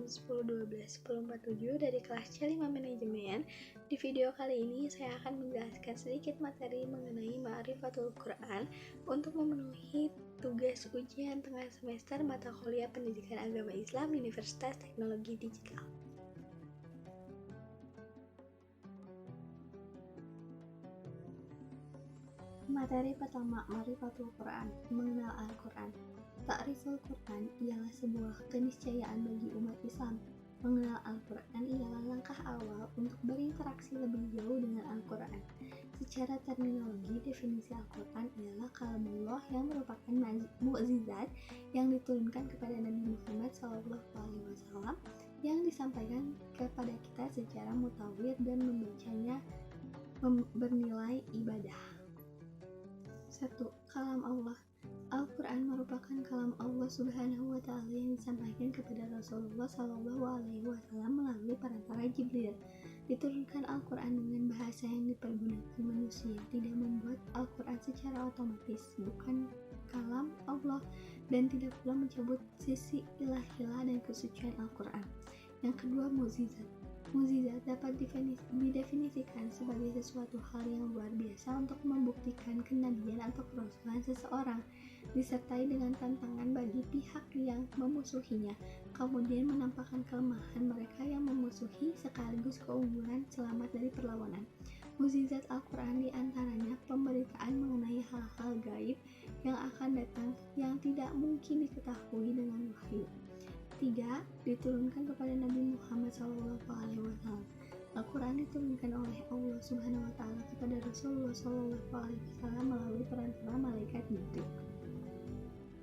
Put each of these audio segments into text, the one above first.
tahun 10-12-10-47 dari kelas C5 Manajemen. Di video kali ini saya akan menjelaskan sedikit materi mengenai Ma'rifatul Quran untuk memenuhi tugas ujian tengah semester mata kuliah Pendidikan Agama Islam Universitas Teknologi Digital. Materi pertama, Ma'rifatul Quran, mengenal Al-Quran. Ta'riful Quran ialah sebuah keniscayaan bagi umat Islam. Mengenal Al-Quran ialah langkah awal untuk berinteraksi lebih jauh dengan Al-Quran. Secara terminologi, definisi Al-Quran ialah kalamullah yang merupakan mukjizat yang diturunkan kepada Nabi Muhammad SAW yang disampaikan kepada kita secara mutawir dan membacanya bernilai ibadah. 1. Kalam Allah. Al-Quran merupakan kalam Allah Subhanahu wa Ta'ala yang disampaikan kepada Rasulullah SAW melalui perantara Jibril. Diturunkan Al-Quran dengan bahasa yang dipergunakan manusia tidak membuat Al-Quran secara otomatis bukan kalam Allah dan tidak pula mencabut sisi ilahiyah dan kesucian Al-Quran. Yang kedua, mukjizat. Mukjizat dapat didefinisikan sebagai sesuatu hal yang luar biasa untuk membuktikan kenabian atau kerasulan seseorang, disertai dengan tantangan bagi pihak yang memusuhinya, kemudian menampakkan kelemahan mereka yang memusuhi sekaligus keunggulan selamat dari perlawanan. Mukjizat Al-Quran diantaranya pemberitaan mengenai hal-hal gaib yang akan datang yang tidak mungkin diketahui dengan wahyu. 3. Diturunkan kepada Nabi Muhammad SAW. Al-Quran diturunkan oleh Allah Subhanahu wa Ta'ala kepada Rasulullah SAW melalui perantara malaikat Jibril.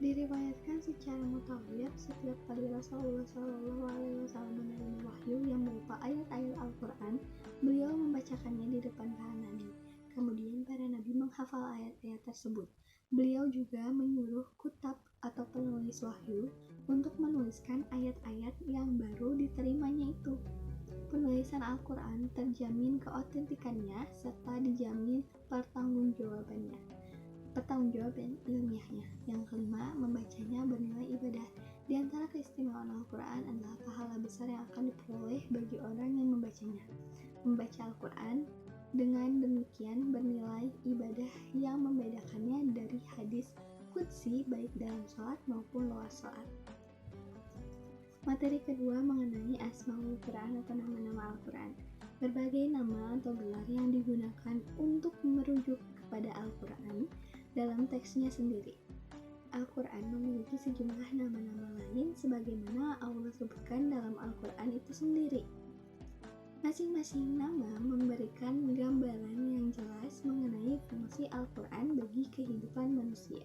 Diriwayatkan secara mutawir, setiap kali Rasulullah SAW menerima wahyu yang berupa ayat-ayat Al-Quran, beliau membacakannya di depan para nabi. Kemudian para nabi menghafal ayat-ayat tersebut. Beliau juga menyuruh kutab atau penulis wahyu untuk menuliskan ayat-ayat yang baru diterimanya itu. Penulisan Al-Quran terjamin keautentikannya serta dijamin pertanggungjawaban ilmiahnya. Yang kelima, membacanya bernilai ibadah. Di antara keistimewaan Al-Quran adalah pahala besar yang akan diperoleh bagi orang yang membacanya. Membaca Al-Quran dengan demikian bernilai ibadah yang membedakannya dari hadis qudsi baik dalam sholat maupun luar sholat. Materi kedua mengenai Asmaul Quran atau nama-nama Al-Quran. Berbagai nama atau gelar yang digunakan untuk merujuk kepada Al-Quran dalam teksnya sendiri. Al-Quran memiliki sejumlah nama-nama lain sebagaimana Allah sebutkan dalam Al-Quran itu sendiri. Masing-masing nama memberikan gambaran yang jelas mengenai fungsi Al-Quran bagi kehidupan manusia.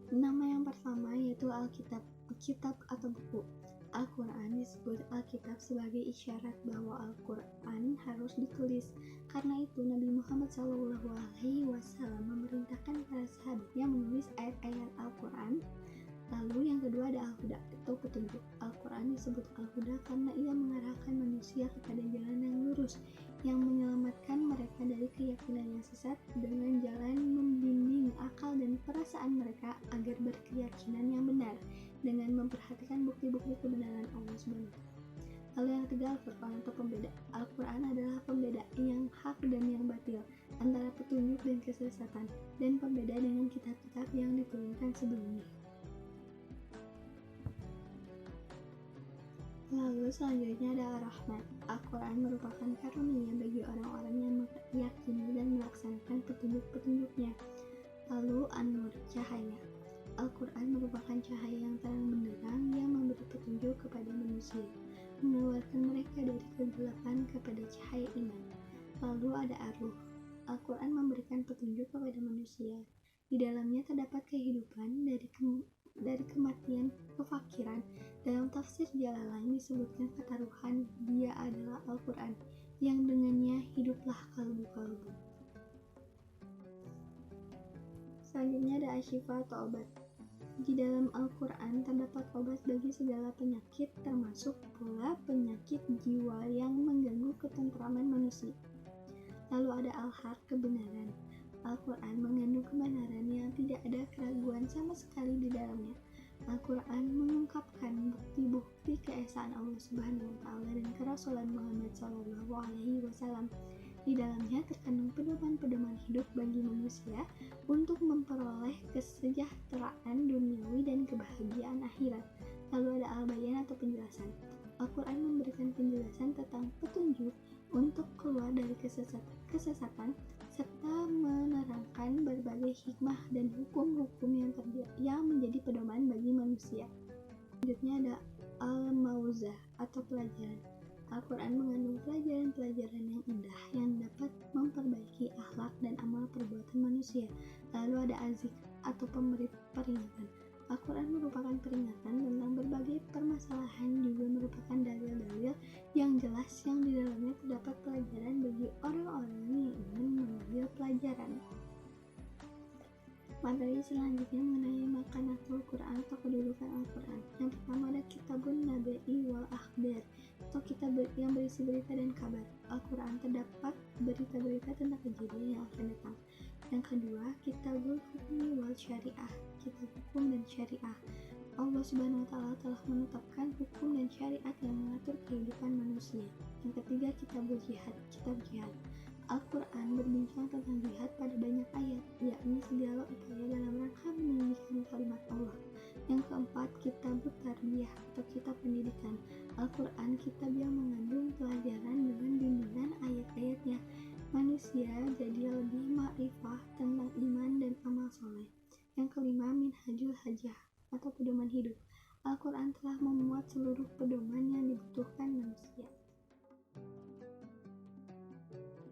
Nama yang pertama yaitu Alkitab, kitab atau buku. Al-Quran disebut Alkitab sebagai isyarat bahwa Al-Quran harus ditulis. Karena itu Nabi Muhammad SAW memerintahkan para sahabatnya menulis ayat-ayat Al-Quran. Lalu yang kedua ada Al-Huda atau petunjuk. Al-Quran disebut Al-Huda karena ia mengarahkan manusia kepada jalan yang lurus, yang menyelamatkan mereka dari keyakinan yang sesat dengan jalan membimbing akal dan perasaan mereka agar berkeyakinan yang benar dengan memperhatikan bukti-bukti kebenaran Allah SWT. Lalu yang ketiga Al-Furqan atau pembeda. Al-Quran adalah pembeda yang hak dan yang batil, antara petunjuk dan kesesatan, dan pembeda dengan kitab-kitab yang diturunkan sebelumnya. Lalu selanjutnya ada Ar-Rahman. Al-Quran merupakan karunia bagi orang-orang yang meyakini dan melaksanakan petunjuk-petunjuknya. Lalu An-Nur, cahaya. Al-Quran merupakan cahaya yang terang benderang yang memberi petunjuk kepada manusia, mengeluarkan mereka dari kegelapan kepada cahaya iman. Lalu ada Ar-Ruh. Al-Quran memberikan petunjuk kepada manusia. Di dalamnya terdapat kehidupan dari kematian, kefakiran. Dalam tafsir Jalalain disebutkan kata ruhan, dia adalah Al-Quran, yang dengannya hiduplah kalbu-kalbu. Selanjutnya ada Asyifa atau obat. Di dalam Al-Quran terdapat obat bagi segala penyakit, termasuk pula penyakit jiwa yang mengganggu ketentraman manusia. Lalu ada Al-Haq, kebenaran. Al-Quran mengandung kebenaran yang tidak ada keraguan sama sekali di dalamnya. Al-Quran mengungkapkan bukti-bukti keesaan Allah Subhanahu wa Ta'ala dan kerasulan Muhammad Shallallahu Alaihi Wasallam. Di dalamnya terkandung pedoman-pedoman hidup bagi manusia untuk memperoleh kesejahteraan duniawi dan kebahagiaan akhirat. Lalu ada al-bayan atau penjelasan. Al-Quran memberikan penjelasan tentang petunjuk untuk keluar dari kesesatan serta menerangkan berbagai hikmah dan hukum-hukum yang menjadi pedoman bagi manusia. Selanjutnya ada al-mauzah atau pelajaran. Al-Quran mengandung pelajaran-pelajaran yang indah yang dapat memperbaiki akhlak dan amal perbuatan manusia. Lalu ada az-zikr atau peringatan. Al-Quran merupakan peringatan tentang berbagai permasalahan, juga merupakan dalil-dalil yang jelas yang di dalamnya terdapat pelajaran bagi orang-orang yang ingin mengambil pelajaran. Materi selanjutnya mengenai makanatul Quran atau kedudukan Al-Quran. Yang pertama ada kitabun naba'i wal akhbar atau kitab yang berisi berita dan kabar. Al-Quran terdapat berita-berita tentang kejadian yang akan datang. Yang kedua, kitabul hukmi wal syariah, kitab hukum dan syariah. Allah Subhanahu wa Ta'ala telah menetapkan hukum dan syariat yang mengatur kehidupan manusia. Yang ketiga, kitabul jihad, kitab jihad. Al-Quran berbincang tentang jihad pada banyak ayat, yakni segala upaya dalam rangka meninggikan kalimat Allah. Yang keempat, kitab tarbiyah atau kitab pendidikan. Al-Quran kitab yang mengandung pelajaran dengan bimbingan ayat-ayatnya. Manusia jadi lebih ma'rifah tentang iman dan amal soleh. Yang kelima, minhajul hajah atau pedoman hidup. Al-Quran telah memuat seluruh pedoman yang dibutuhkan manusia.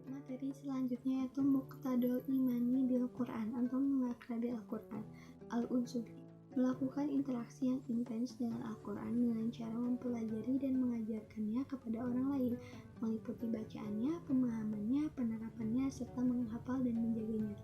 Materi selanjutnya yaitu muqtadul imani bil Quran atau mengakradi Al-Quran. Al-Unsubi melakukan interaksi yang intens dengan Al-Quran dengan cara mempelajari dan mengajarkannya kepada orang lain, meliputi bacaannya, pemahamannya, penerapannya, serta menghafal dan menjaganya,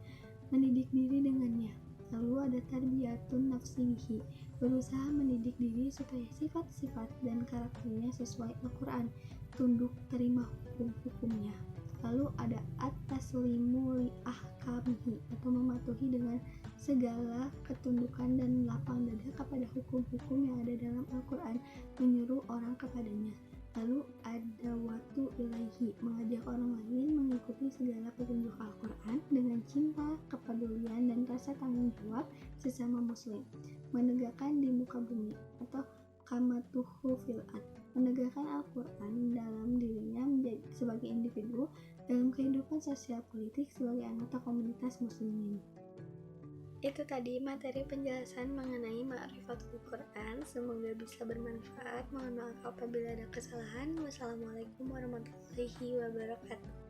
mendidik diri dengannya. Lalu ada tarbiyatun nafsihi, berusaha mendidik diri supaya sifat-sifat dan karakternya sesuai Al-Quran, tunduk terima hukum-hukumnya. Lalu ada at-taslimu li ahkamihi atau mematuhi dengan segala ketundukan dan lapang dada kepada hukum-hukum yang ada dalam Al-Quran, menyuruh orang kepadanya. Lalu ada watu ilaihi, mengajak orang lain mengikuti segala petunjuk Al-Quran dengan cinta, kepedulian, dan rasa tanggung jawab sesama muslim. Menegakkan di muka bumi atau kamatuhu fil ard, menegakkan Al-Quran dalam dirinya menjadi sebagai individu, dalam kehidupan sosial politik sebagai anggota komunitas muslimin. Itu tadi materi penjelasan mengenai ma'rifatul Quran. Semoga bisa bermanfaat. Mohon maaf apabila ada kesalahan. Wassalamualaikum warahmatullahi wabarakatuh.